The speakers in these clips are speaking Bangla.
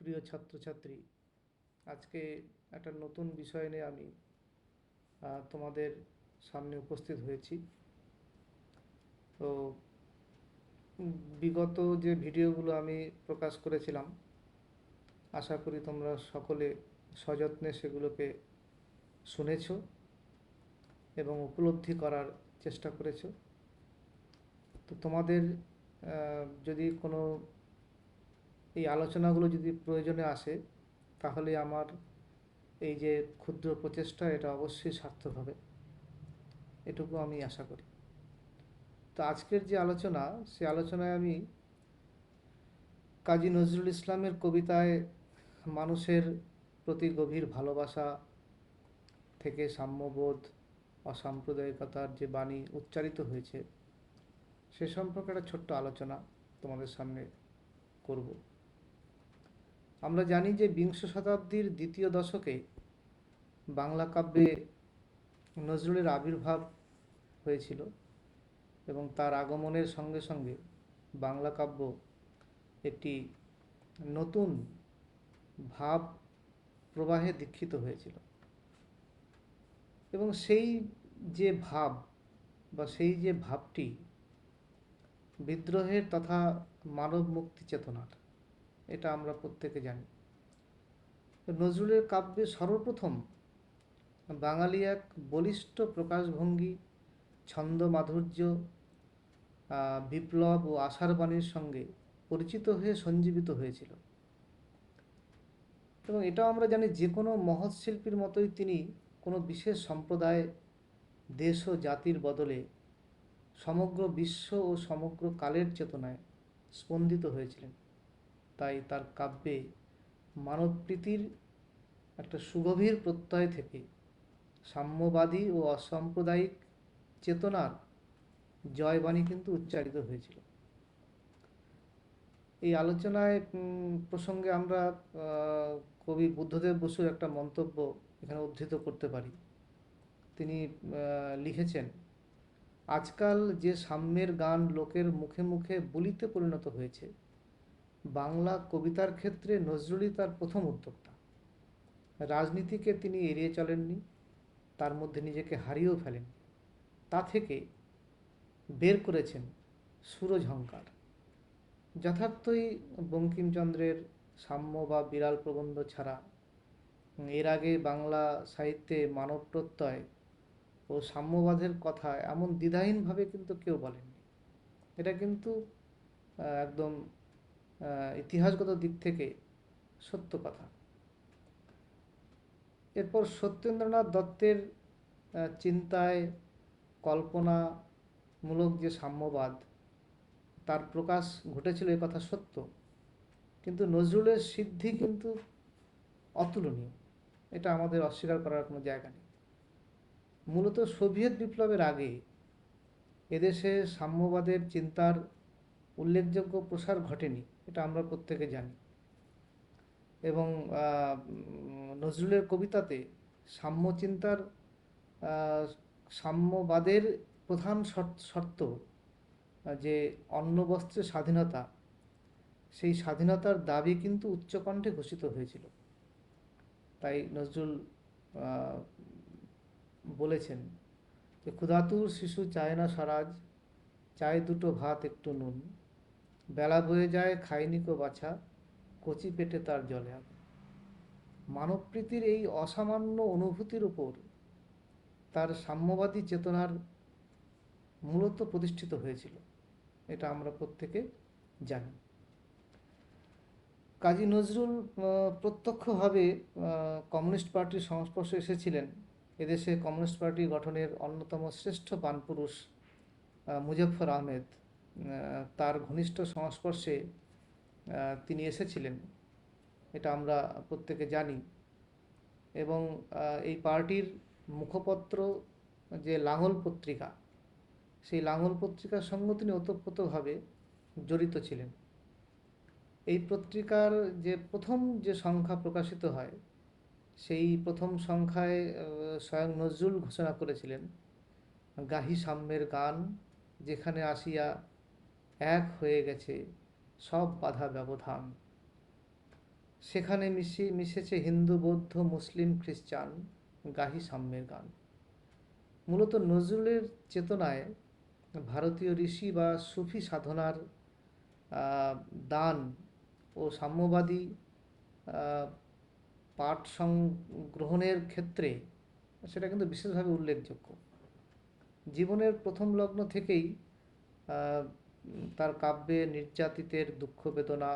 প্রিয় ছাত্রছাত্রী, আজকে একটা নতুন বিষয় নিয়ে আমি তোমাদের সামনে উপস্থিত হয়েছি। তো বিগত যে ভিডিওগুলো আমি প্রকাশ করেছিলাম, আশা করি তোমরা সকলে সযত্নে সেগুলোকে শুনেছো এবং উপলব্ধি করার চেষ্টা করেছো। তো তোমাদের যদি কোনো এই আলোচনাগুলো যদি প্রয়োজনে আসে, তাহলে আমার এই যে ক্ষুদ্র প্রচেষ্টা এটা অবশ্যই সার্থক হবে, এটুকু আমি আশা করি। তো আজকের যে আলোচনা, সে আলোচনায় আমি কাজী নজরুল ইসলামের কবিতায় মানুষের প্রতি গভীর ভালোবাসা থেকে সাম্যবোধ, অসাম্প্রদায়িকতার যে বাণী উচ্চারিত হয়েছে, সে সম্পর্কে একটা ছোট্ট আলোচনা তোমাদের সামনে করব। আমরা জানি যে বিংশ শতাব্দীর দ্বিতীয় দশকে বাংলা কাব্যে নজরুলের আবির্ভাব হয়েছিল এবং তার আগমনের সঙ্গে সঙ্গে বাংলা কাব্য একটি নতুন ভাব প্রবাহে দীক্ষিত হয়েছিল। এবং সেই যে ভাব বা সেই যে ভাবটি বিদ্রোহের তথা মানব মুক্তি চেতনার, এটা আমরা প্রত্যেকে জানি। নজরুলের কাব্যে সর্বপ্রথম বাঙালি এক বলিষ্ঠ প্রকাশভঙ্গি, ছন্দ মাধুর্য, বিপ্লব ও আশার বাণীর সঙ্গে পরিচিত হয়ে সঞ্জীবিত হয়েছিল। এবং এটাও আমরা জানি যে কোনো মহৎ শিল্পীর মতোই তিনি কোনো বিশেষ সম্প্রদায়, দেশ ও জাতির বদলে সমগ্র বিশ্ব ও সমগ্র কালের চেতনায় স্পন্দিত হয়েছিলেন। তাই তার কাব্যে মানবপ্রীতির একটা সুগভীর প্রত্যয় থেকে সাম্যবাদী ও অসাম্প্রদায়িক চেতনার জয়বাণী কিন্তু উচ্চারিত হয়েছিল। এই আলোচনায় প্রসঙ্গে আমরা কবি বুদ্ধদেব বসুর একটা মন্তব্য এখানে উদ্ধৃত করতে পারি। তিনি লিখেছেন, আজকাল যে সাম্যের গান লোকের মুখে মুখে বলিতে পরিণত হয়েছে, বাংলা কবিতার ক্ষেত্রে নজরুলই তার প্রথম উদ্যোক্তা। রাজনীতিকে তিনি এড়িয়ে চলেননি, তার মধ্যে নিজেকে হারিয়েও ফেলেন। তা থেকে বের করেছেন সুরঝঙ্কার। যথার্থই বঙ্কিমচন্দ্রের সাম্য বা বিড়াল প্রবন্ধ ছাড়া এর আগে বাংলা সাহিত্যে মানব প্রত্যয় ও সাম্যবাদের কথা এমন দ্বিধাহীনভাবে কিন্তু কেউ বলেননি। এটা কিন্তু একদম ইতিহাসগত দিক থেকে সত্য কথা। এরপর সত্যেন্দ্রনাথ দত্তের চিন্তায় কল্পনামূলক যে সাম্যবাদ, তার প্রকাশ ঘটেছিল এ কথা সত্য, কিন্তু নজরুলের সিদ্ধি কিন্তু অতুলনীয়, এটা আমাদের অস্বীকার করার কোনো জায়গা নেই। মূলত সোভিয়েত বিপ্লবের আগে এদেশে সাম্যবাদের চিন্তার উল্লেখযোগ্য প্রসার ঘটেনি, এটা আমরা প্রত্যেকে জানি। এবং নজরুলের কবিতাতে সাম্যচিন্তার সাম্যবাদের প্রধান শর্ত যে অন্ন বস্ত্রের স্বাধীনতা, সেই স্বাধীনতার দাবি কিন্তু উচ্চকণ্ঠে ঘোষিত হয়েছিল। তাই নজরুল বলেছেন যে ক্ষুধাতুর শিশু চায় না স্বরাজ, চায় দুটো ভাত একটু নুন, বেলা বয়ে যায় খায়নি কো বাছা, কচি পেটে তার জলে আগুন। মানবপ্রীতির এই অসামান্য অনুভূতির উপর তার সাম্যবাদী চেতনার মূলত প্রতিষ্ঠিত হয়েছিল, এটা আমরা প্রত্যেকে জানি। কাজী নজরুল প্রত্যক্ষভাবে কমিউনিস্ট পার্টির সংস্পর্শে এসেছিলেন। এদেশে কমিউনিস্ট পার্টি গঠনের অন্যতম শ্রেষ্ঠ প্রাণপুরুষ মুজফ্ফর আহমেদ, তার ঘনিষ্ঠ সংস্পর্শে তিনি এসেছিলেন, এটা আমরা প্রত্যেকে জানি। এবং এই পার্টির মুখপত্র যে লাঙল পত্রিকা, সেই লাঙল পত্রিকার সঙ্গে তিনি ওতপ্রোতভাবে জড়িত ছিলেন। এই পত্রিকার যে প্রথম যে সংখ্যা প্রকাশিত হয়, সেই প্রথম সংখ্যায় স্বয়ং নজরুল ঘোষণা করেছিলেন, গাহি সাম্যের গান, যেখানে আসিয়া এক হয়ে গেছে সব বাধা ব্যবধান। সেখানে মিশেছে হিন্দু, বৌদ্ধ, মুসলিম, খ্রিস্টান, গাহি সাম্যের গান। মূলত নজরুলের চেতনায় ভারতীয় ঋষি বা সুফি সাধনার আহ, দান ও সাম্যবাদী আহ, পাঠ গ্রহণের ক্ষেত্রে সেটা কিন্তু বিশেষভাবে উল্লেখযোগ্য। জীবনের প্রথম লগ্ন থেকেই আহ, তার কাব্যে নির্যাতিতের দুঃখ বেদনা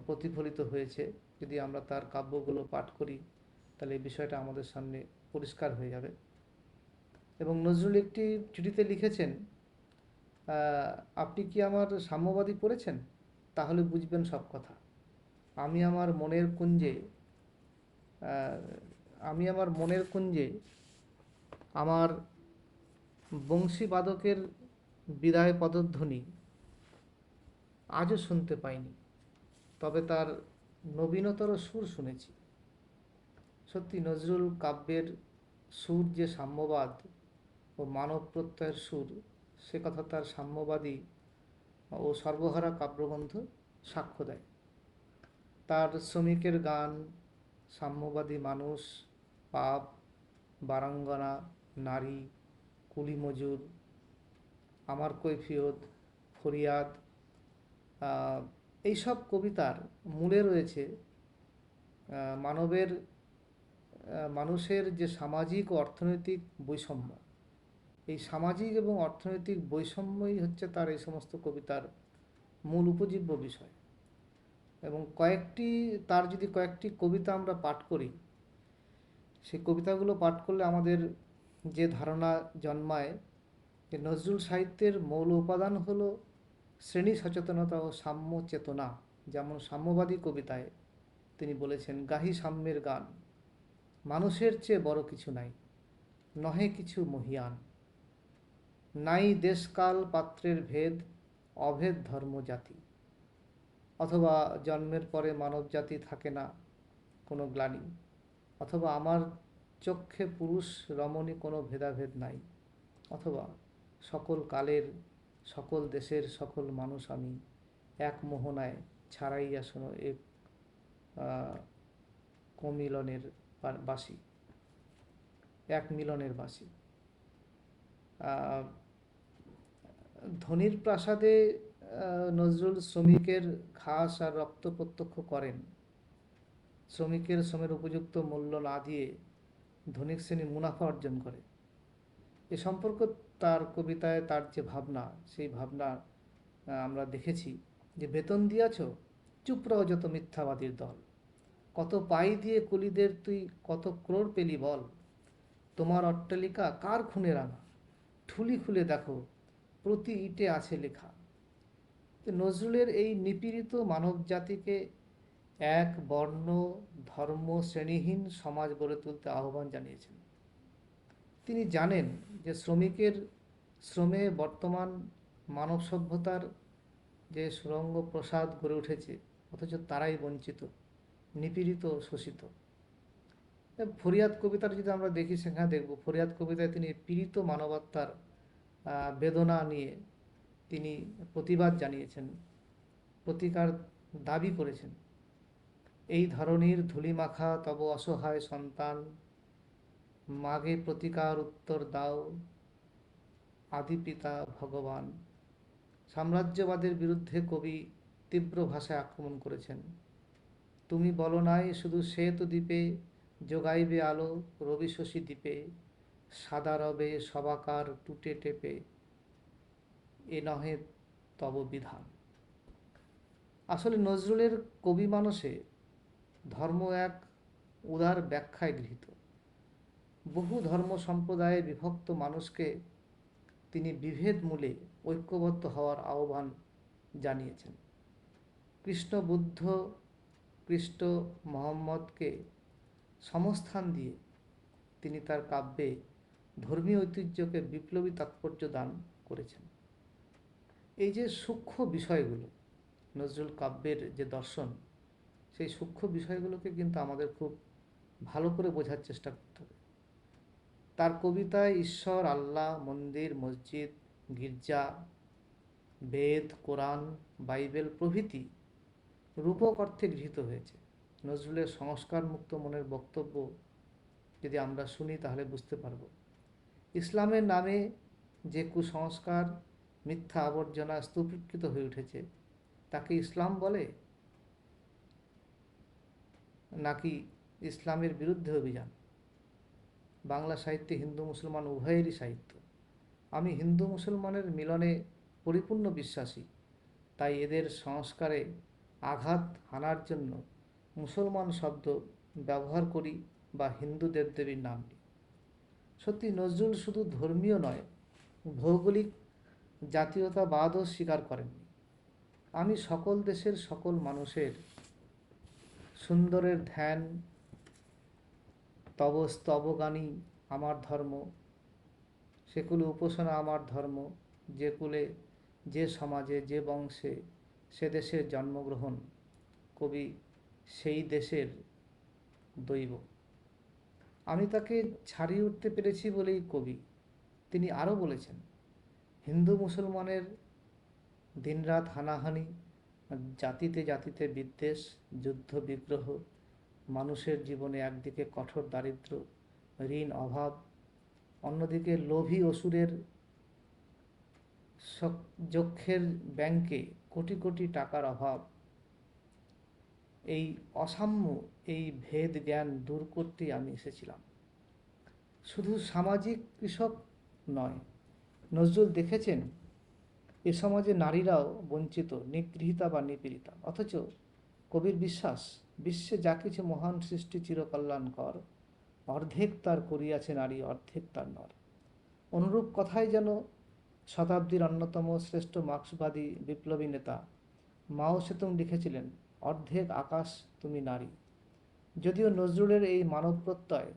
প্রতিফলিত হয়েছে। যদি আমরা তার কাব্যগুলো পাঠ করি তাহলে এই বিষয়টা আমাদের সামনে পরিষ্কার হয়ে যাবে। এবং নজরুল একটি চিঠিতে লিখেছেন, আপনি কি আমার সাম্যবাদী পড়েছেন? তাহলে বুঝবেন সব কথা। আমি আমার মনের কুঞ্জে আহ, আমি আমার মনের কুঞ্জে আমার বংশীবাদকের বিদায় পদধ্বনি আজও শুনতে পাইনি, তবে তার নবীনতর সুর শুনেছি। সত্যি নজরুল কাব্যের সুর যে সাম্যবাদ ও মানব প্রত্যয়ের সুর, সে কথা তার সাম্যবাদী ও সর্বহারা কাব্যগ্রন্থ সাক্ষ্য দেয়। তার শ্রমিকের গান, সাম্যবাদী মানুষ, পাপ, বারাঙ্গনা, নারী, কুলি মজুর, আমার কৈফিয়ত, ফরিয়াদ, এইসব কবিতার মূলে রয়েছে মানবের মানুষের যে সামাজিক ও অর্থনৈতিক বৈষম্য। এই সামাজিক এবং অর্থনৈতিক বৈষম্যই হচ্ছে তার এই সমস্ত কবিতার মূল উপজীব্য বিষয়। এবং তার যদি কয়েকটি কবিতা আমরা পাঠ করি, সেই কবিতাগুলো পাঠ করলে আমাদের যে ধারণা জন্মায় যে নজরুল সাহিত্যের মৌল উপাদান হলো শ্রেণী সচেতনতা ও সাম্য চেতনা। যেমন সাম্যবাদী কবিতায় তিনি বলেছেন, গাহি সাম্যের গান, মানুষের চেয়ে বড় কিছু নাই, নহে কিছু মহিয়ান, নাই দেশকাল পাত্রের ভেদ, অভেদ ধর্ম জাতি। অথবা জন্মের পরে মানব জাতি থাকে না কোনো গ্লানি। অথবা আমার চক্ষে পুরুষ রমণী কোনো ভেদাভেদ নাই। অথবা সকল কালের সকল দেশের সকল মানুষ আমি, এক মোহনায় ছাড়াইয়া শোনো এক কমিলনের বাসী, এক মিলনের বাসী। ধনির প্রাসাদে নজরুল শ্রমিকের ঘাস আর রক্ত প্রত্যক্ষ করেন। শ্রমিকের শ্রমের উপযুক্ত মূল্য না দিয়ে ধনিক শ্রেণী মুনাফা অর্জন করে। এ সম্পর্ক তার কবিতায় তার যে ভাবনা, সেই ভাবনা আমরা দেখেছি যে, বেতন দিয়াছ, চুপ রও যত মিথ্যাবাদীর দল, কত পাই দিয়ে কুলিদের তুই কত ক্রোড় পেলি বল, তোমার অট্টালিকা কার খুনে রাঙা, ঠুলি খুলে দেখো প্রতি ইটে আছে লেখা। নজরুলের এই নিপীড়িত মানব জাতিকে এক বর্ণ ধর্ম শ্রেণীহীন সমাজ গড়ে তুলতে আহ্বান জানিয়েছেন। তিনি জানেন যে শ্রমিকের শ্রমে বর্তমান মানব সভ্যতার যে সুরঙ্গ প্রসাদ গড়ে উঠেছে, অথচ তারাই বঞ্চিত, নিপীড়িত, শোষিত। ফরিয়াদ কবিতার যদি আমরা দেখি, সেখানে দেখব ফরিয়াদ কবিতায় তিনি পীড়িত মানবাত্মার বেদনা নিয়ে তিনি প্রতিবাদ জানিয়েছেন, প্রতিকার দাবি করেছেন। এই ধরনীর ধূলিমাখা তব অসহায় সন্তান, মাগে প্রতিকার উত্তর দাও, আদি পিতা ভগবান। সাম্রাজ্যবাদের বিরুদ্ধে কবি তীব্র ভাষায় আক্রমণ করেছেন। তুমি বলো নাই শুধু শ্বেত দ্বীপে যোগাইবে আলো রবি শশী দ্বীপে, সাদা রবে সবাকার টুটে টেপে, এ নহে তব বিধান। আসলে নজরুলের কবি মানসে ধর্ম এক উদার ব্যাখ্যায় গৃহীত। বহু ধর্ম সম্প্রদায়ে বিভক্ত মানুষকে তিনি বিভেদ মূলে ঐক্যবদ্ধ হওয়ার আহ্বান জানিয়েছেন। কৃষ্ণ, বুদ্ধ, খ্রিস্ট, মোহাম্মদকে সমস্থান দিয়ে তিনি তার কাব্যে ধর্মীয় ঐতিহ্যকে বিপ্লবী তাৎপর্য দান করেছেন। এই যে সূক্ষ্ম বিষয়গুলো, নজরুল কাব্যের যে দর্শন, সেই সূক্ষ্ম বিষয়গুলোকে কিন্তু আমাদের খুব ভালো করে বোঝার চেষ্টা করতে হবে। তার কবিতায় ঈশ্বর, আল্লাহ, মন্দির, মসজিদ, গির্জা, বেদ, কোরআন, বাইবেল প্রভৃতি রূপক অর্থে গৃহীত হয়েছে। নজরুলের সংস্কার মুক্ত মনের বক্তব্য যদি আমরা শুনি তাহলে বুঝতে পারব ইসলামের নামে যে কুসংস্কার মিথ্যা আবর্জনা স্তূপীকৃত হয়ে উঠেছে তাকে ইসলাম বলে, নাকি ইসলামের বিরুদ্ধে অভিযান? বাংলা সাহিত্যে হিন্দু মুসলমান উভয়েরই সাহিত্য। আমি হিন্দু মুসলমানের মিলনে পরিপূর্ণ বিশ্বাসী, তাই এদের সংস্কারে আঘাত হানার জন্য মুসলমান শব্দ ব্যবহার করি বা হিন্দু দেবদেবীর নাম নিই। সত্যি নজরুল শুধু ধর্মীয় নয়, ভৌগোলিক জাতীয়তাবাদও স্বীকার করেননি। আমি সকল দেশের সকল মানুষের সুন্দরের ধ্যান, তব স্তবগানী আমার ধর্ম, সেকুলে উপাসনা আমার ধর্ম, যে কুলে যে সমাজে যে বংশে সে দেশের জন্মগ্রহণ, কবি সেই দেশের দৈব। আমি তাকে ছাড়িয়ে উঠতে পেরেছি বলেই কবি। তিনি আরও বলেছেন, হিন্দু মুসলমানের দিনরাত হানাহানি, জাতিতে জাতিতে বিদ্বেষ, যুদ্ধ বিগ্রহ, মানুষের জীবনে একদিকে কঠোর দারিদ্র, ঋণ অভাব, অন্যদিকে লোভী অসুরের যক্ষের ব্যাংকে কোটি কোটি টাকার অভাব, এই অসাম্য, এই ভেদ জ্ঞান দূর করতেই আমি এসেছিলাম। শুধু সামাজিক কৃষক নয়, নজরুল দেখেছেন এ সমাজে নারীরাও বঞ্চিত, নিগৃহীতা বা নিপীড়িতা। অথচ কবির বিশ্বাস, বিশ্বে যা কিছু মহান সৃষ্টি চিরকল্যাণকর, অর্ধেক তার করিয়াছে নারী, অর্ধেক তার নর। অনুরূপ কথাই যেন শতাব্দীর অন্যতম শ্রেষ্ঠ মার্ক্সবাদী বিপ্লবী নেতা মাও সেতুং লিখেছিলেন, অর্ধেক আকাশ তুমি নারী। যদিও নজরুলের এই মানব প্রত্যয়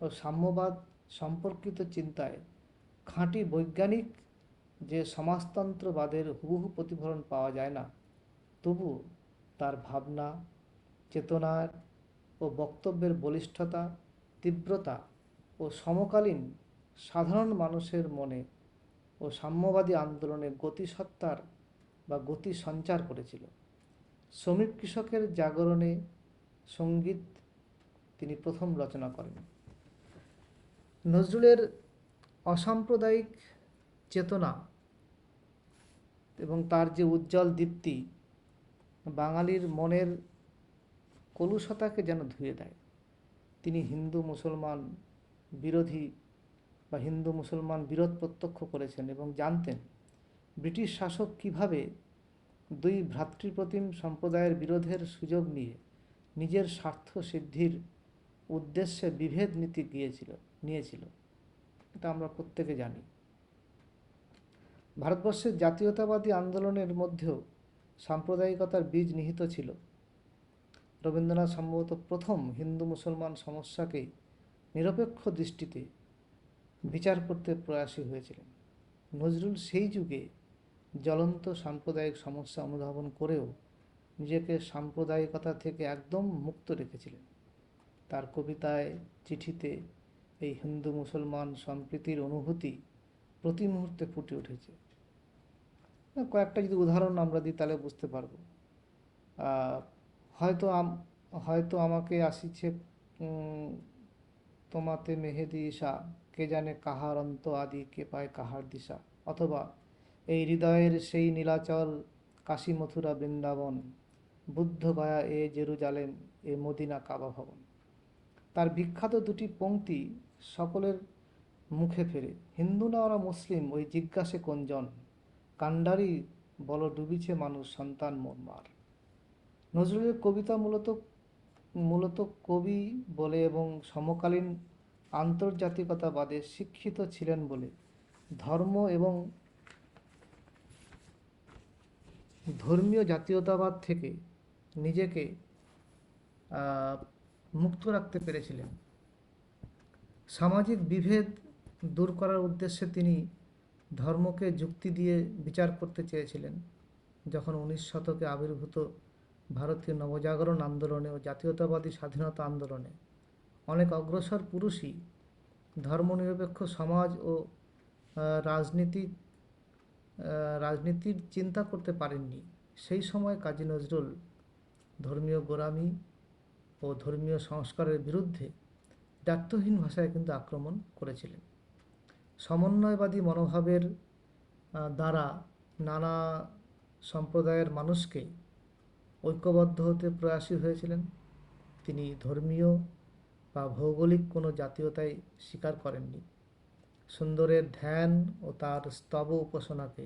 ও সাম্যবাদ সম্পর্কিত চিন্তায় খাঁটি বৈজ্ঞানিক যে সমাজতন্ত্রবাদের হুবহু প্রতিফলন পাওয়া যায় না, তবু তার ভাবনা, চেতনার ও বক্তব্যের বলিষ্ঠতা, তীব্রতা ও সমকালীন সাধারণ মানুষের মনে ও সাম্যবাদী আন্দোলনে গতিসত্তার বা গতি সঞ্চার করেছিল। শ্রমিক কৃষকের জাগরণে সঙ্গীত তিনি প্রথম রচনা করেন। নজরুলের অসাম্প্রদায়িক চেতনা এবং তার যে উজ্জ্বল দীপ্তি বাঙালির মনের কলুষতাকে যেন ধুয়ে দেয়। তিনি হিন্দু মুসলমান বিরোধী বা হিন্দু মুসলমান বিরোধ প্রত্যক্ষ করেছেন এবং জানতেন ব্রিটিশ শাসক কিভাবে দুই ভ্রাতৃপ্রতিম সম্প্রদায়ের বিরোধের সুযোগ নিয়ে নিজের স্বার্থ সিদ্ধির উদ্দেশ্যে বিভেদ নীতি নিয়েছিল। এটা আমরা প্রত্যেকে জানি। ভারতবর্ষের জাতীয়তাবাদী আন্দোলনের মধ্যেও সাম্প্রদায়িকতার বীজ নিহিত ছিল। রবীন্দ্রনাথ সম্ভবত প্রথম হিন্দু মুসলমান সমস্যাকে নিরপেক্ষ দৃষ্টিতে বিচার করতে প্রয়াসী হয়েছিলেন। নজরুল সেই যুগে জ্বলন্ত সাম্প্রদায়িক সমস্যা অনুধাবন করেও নিজেকে সাম্প্রদায়িকতা থেকে একদম মুক্ত রেখেছিলেন। তার কবিতায়, চিঠিতে এই হিন্দু মুসলমান সম্প্রীতির অনুভূতি প্রতি মুহূর্তে ফুটে উঠেছে। কয়েকটা যদি উদাহরণ আমরা দিই তাহলে বুঝতে পারবো। হয়তো আমাকে আসিছে তোমাতে মেহেদি ঈশা, কে জানে কাহার অন্ত আদি, কে পায় কাহার দিশা। অথবা এই হৃদয়ের সেই নীলাচল, কাশী মথুরা বৃন্দাবন, বুদ্ধ গয়া এ জেরুজালেম, এ মদিনা কাবা ভবন। তার বিখ্যাত দুটি পংক্তি সকলের মুখে ফেরে, হিন্দু না ওরা মুসলিম, ওই জিজ্ঞাসে কোনজন, কান্ডারি বল ডুবিছে মানুষ, সন্তান মোর মার। নজরুলের কবিতা মূলত কবি বলে এবং সমকালীন আন্তর্জাতিকতাবাদে শিক্ষিত ছিলেন বলে ধর্ম এবং ধর্মীয় জাতীয়তাবাদ থেকে নিজেকে মুক্ত রাখতে পেরেছিলেন। সামাজিক বিভেদ দূর করার উদ্দেশ্যে তিনি ধর্মকে যুক্তি দিয়ে বিচার করতে চেয়েছিলেন। যখন 19 শতকে আবির্ভূত ভারতীয় নবজাগরণ আন্দোলনে ও জাতীয়তাবাদী স্বাধীনতা আন্দোলনে অনেক অগ্রসর পুরুষই ধর্মনিরপেক্ষ সমাজ ও রাজনীতির চিন্তা করতে পারেননি, সেই সময় কাজী নজরুল ধর্মীয় গোঁড়ামি ও ধর্মীয় সংস্কারের বিরুদ্ধে দ্ব্যর্থহীন ভাষায় কিন্তু আক্রমণ করেছিলেন। সমন্বয়বাদী মনোভাবের দ্বারা নানা সম্প্রদায়ের মানুষকে ঐক্যবদ্ধ হতে প্রয়াসী হয়েছিলেন। তিনি ধর্মীয় বা ভৌগোলিক কোনো জাতীয়তাই স্বীকার করেননি। সুন্দরের ধ্যান ও তার স্তব উপাসনাকে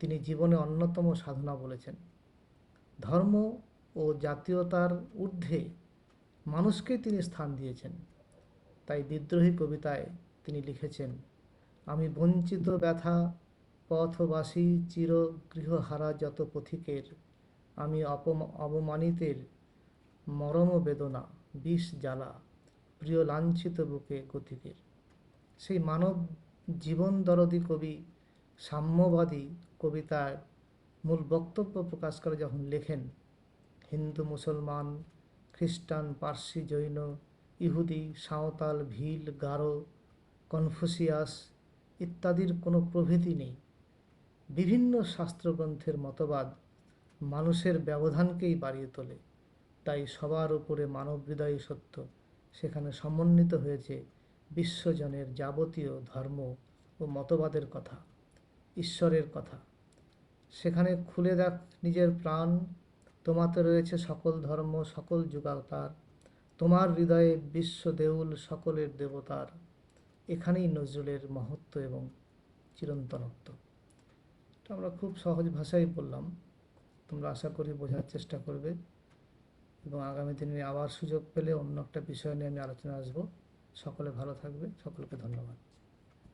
তিনি জীবনে অন্যতম সাধনা বলেছেন। ধর্ম ও জাতীয়তার ঊর্ধ্বে মানুষকেই তিনি স্থান দিয়েছেন। তাই বিদ্রোহী কবিতায় তিনি লিখেছেন, আমি বঞ্চিত ব্যথা পথবাসী চির গৃহহারা যত পথিকের, আমি অবমানিতের মরম বেদনা বিষ জ্বালা প্রিয় লাঞ্ছিত বুকে গতিকের। সেই মানব জীবন দরদী কবি সাম্যবাদী কবিতায় মূল বক্তব্য প্রকাশ করে যখন লেখেন, হিন্দু মুসলমান খ্রিস্টান পার্সি জৈন ইহুদি সাঁওতাল ভিল গারো কনফুসিয়াস ইত্যাদির কোনো প্রভেদই নেই। বিভিন্ন শাস্ত্রগ্রন্থের মতবাদ মানুষের ব্যবধানকেই বাড়িয়ে তোলে। তাই সবার উপরে মানব হৃদয়ই সত্য। সেখানে সমন্বিত হয়েছে বিশ্বজনের যাবতীয় ধর্ম ও মতবাদের কথা, ঈশ্বরের কথা। সেখানে খুলে দেখ নিজের প্রাণ, তোমাতে রয়েছে সকল ধর্ম সকল যুগাবতার, তোমার হৃদয়ে বিশ্ব দেউল সকলের দেবতার। এখানেই নজরুলের মহত্ব এবং চিরন্তনত্ব। এটা আমরা খুব সহজ ভাষায় বললাম, তোমরা আশা করি বোঝার চেষ্টা করবে এবং আগামী দিনে আবার সুযোগ পেলে অন্য একটা বিষয় নিয়ে আমি আলোচনা আসবো। সকলে ভালো থাকবে, সকলকে ধন্যবাদ।